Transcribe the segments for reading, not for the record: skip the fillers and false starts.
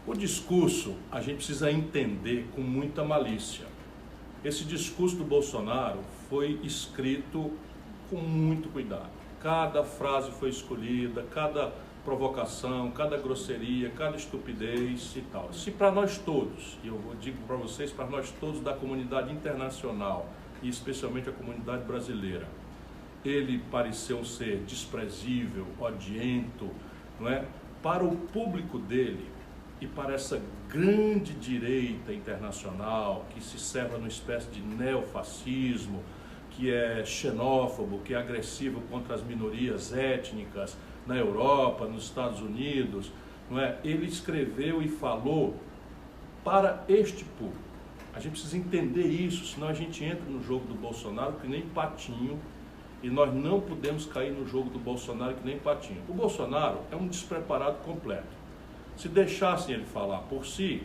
O discurso a gente precisa entender com muita malícia. Esse discurso do Bolsonaro foi escrito com muito cuidado. Cada frase foi escolhida, cada provocação, cada grosseria, cada estupidez e tal. Se para nós todos, e eu digo para vocês, para nós todos da comunidade internacional, e especialmente a comunidade brasileira, ele pareceu ser desprezível, odiento, não é? Para o público dele e para essa grande direita internacional que se serve numa espécie de neofascismo, que é xenófobo, que é agressivo contra as minorias étnicas na Europa, nos Estados Unidos, não é? Ele escreveu e falou para este público. A gente precisa entender isso, senão a gente entra no jogo do Bolsonaro que nem patinho, e nós não podemos cair no jogo do Bolsonaro que nem patinho. O Bolsonaro é um despreparado completo. Se deixassem ele falar por si,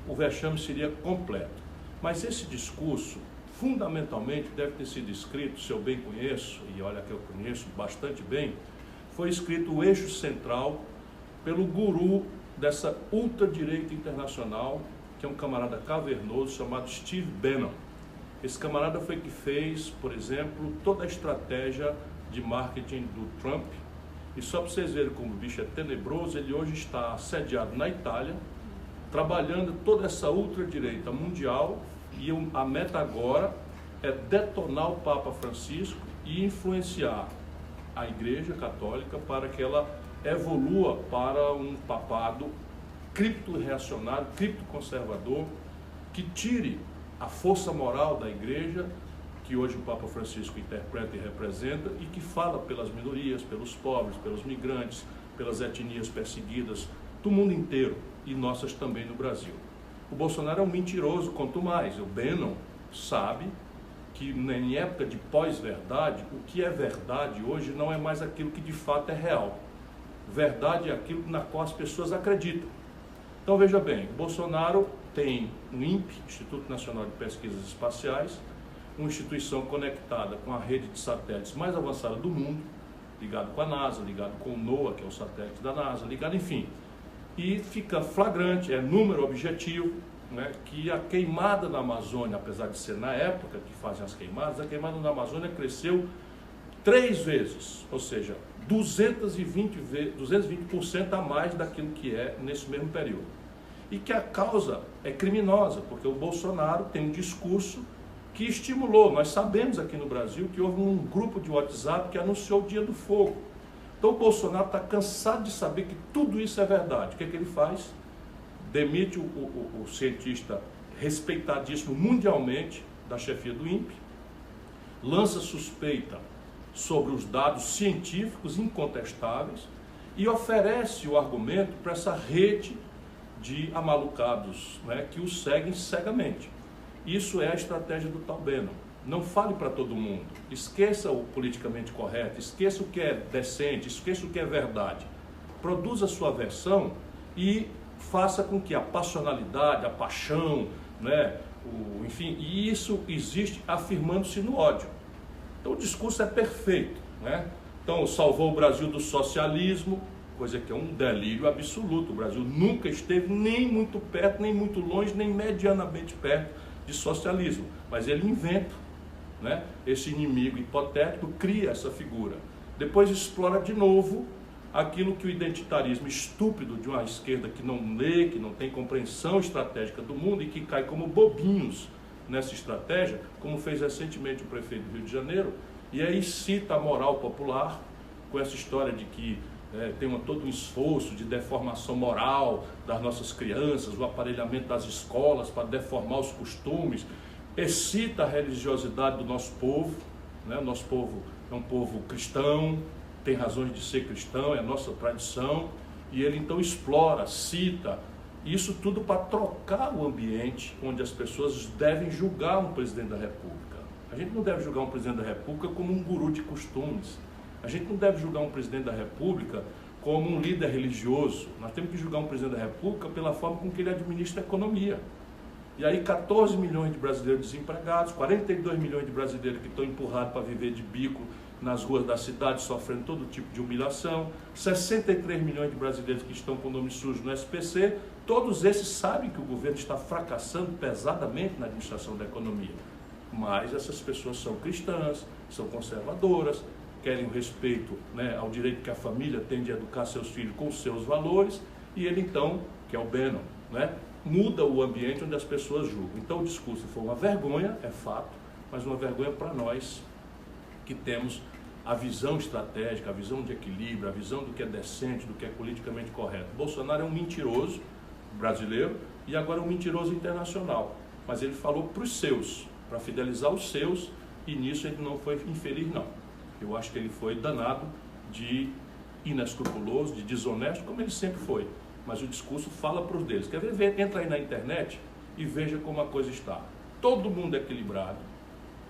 o vexame seria completo. Mas esse discurso, fundamentalmente, deve ter sido escrito, se eu bem conheço, e olha que eu conheço bastante bem, foi escrito o eixo central pelo guru dessa ultradireita internacional, que é um camarada cavernoso chamado Steve Bannon. Esse camarada foi que fez, por exemplo, toda a estratégia de marketing do Trump. E só para vocês verem como o bicho é tenebroso, ele hoje está sediado na Itália, trabalhando toda essa ultradireita mundial, e a meta agora é detonar o Papa Francisco e influenciar a Igreja Católica para que ela evolua para um papado cripto-reacionário, cripto-conservador, que tire a força moral da Igreja, que hoje o Papa Francisco interpreta e representa, e que fala pelas minorias, pelos pobres, pelos migrantes, pelas etnias perseguidas do mundo inteiro, e nossas também no Brasil. O Bolsonaro é um mentiroso, quanto mais. O Bannon sabe que em época de pós-verdade, o que é verdade hoje não é mais aquilo que de fato é real. Verdade é aquilo na qual as pessoas acreditam. Então veja bem, o Bolsonaro tem o INPE, Instituto Nacional de Pesquisas Espaciais, uma instituição conectada com a rede de satélites mais avançada do mundo, ligado com a NASA, ligado com o NOAA, que é o satélite da NASA, ligado, enfim. E fica flagrante, é número objetivo, né, que a queimada na Amazônia, apesar de ser na época que fazem as queimadas, a queimada na Amazônia cresceu 3 vezes, ou seja, 220% a mais daquilo que é nesse mesmo período. E que a causa é criminosa, porque o Bolsonaro tem um discurso que estimulou. Nós sabemos aqui no Brasil que houve um grupo de WhatsApp que anunciou o Dia do Fogo. Então o Bolsonaro está cansado de saber que tudo isso é verdade. O que é que ele faz? Demite o cientista respeitadíssimo mundialmente da chefia do INPE, lança suspeita sobre os dados científicos incontestáveis e oferece o argumento para essa rede de amalucados, né, que o seguem cegamente. Isso é a estratégia do tal Bannon. Não fale para todo mundo, esqueça o politicamente correto, esqueça o que é decente, esqueça o que é verdade. Produza a sua versão e faça com que a passionalidade, a paixão, né, enfim, e isso existe afirmando-se no ódio. Então o discurso é perfeito, né? Então salvou o Brasil do socialismo, coisa que é um delírio absoluto. O Brasil nunca esteve nem muito perto, nem muito longe, nem medianamente perto de socialismo. Mas ele inventa, né, esse inimigo hipotético, cria essa figura. Depois explora de novo aquilo que o identitarismo estúpido de uma esquerda que não lê, que não tem compreensão estratégica do mundo e que cai como bobinhos nessa estratégia, como fez recentemente o prefeito do Rio de Janeiro, e aí cita a moral popular com essa história de que tem todo um esforço de deformação moral das nossas crianças, o aparelhamento das escolas para deformar os costumes, excita a religiosidade do nosso povo, né? O nosso povo é um povo cristão, tem razões de ser cristão, é a nossa tradição, e ele então explora, cita, isso tudo para trocar o ambiente onde as pessoas devem julgar um presidente da República. A gente não deve julgar um presidente da República como um guru de costumes. A gente não deve julgar um presidente da República como um líder religioso. Nós temos que julgar um presidente da República pela forma com que ele administra a economia. E aí 14 milhões de brasileiros desempregados, 42 milhões de brasileiros que estão empurrados para viver de bico nas ruas da cidade, sofrendo todo tipo de humilhação, 63 milhões de brasileiros que estão com nome sujo no SPC, Todos esses sabem que o governo está fracassando pesadamente na administração da economia. Mas essas pessoas são cristãs, são conservadoras, querem o respeito, né, ao direito que a família tem de educar seus filhos com os seus valores, e ele então, que é o Bannon, né, muda o ambiente onde as pessoas julgam. Então o discurso foi uma vergonha, é fato, mas uma vergonha para nós que temos a visão estratégica, a visão de equilíbrio, a visão do que é decente, do que é politicamente correto. Bolsonaro é um mentiroso brasileiro e agora um mentiroso internacional, mas ele falou para os seus, para fidelizar os seus, e nisso ele não foi infeliz não. Eu acho que ele foi danado de inescrupuloso, de desonesto, como ele sempre foi. Mas o discurso fala para os deles. Quer ver? Entra aí na internet e veja como a coisa está. Todo mundo é equilibrado,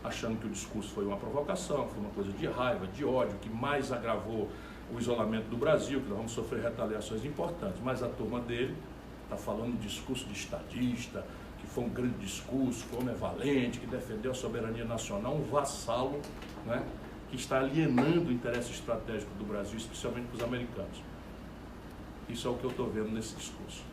achando que o discurso foi uma provocação, foi uma coisa de raiva, de ódio, que mais agravou o isolamento do Brasil, que nós vamos sofrer retaliações importantes. Mas a turma dele está falando de discurso de estadista, que foi um grande discurso, que o homem é valente, que defendeu a soberania nacional, um vassalo, né, que está alienando o interesse estratégico do Brasil, especialmente para os americanos. Isso é o que eu estou vendo nesse discurso.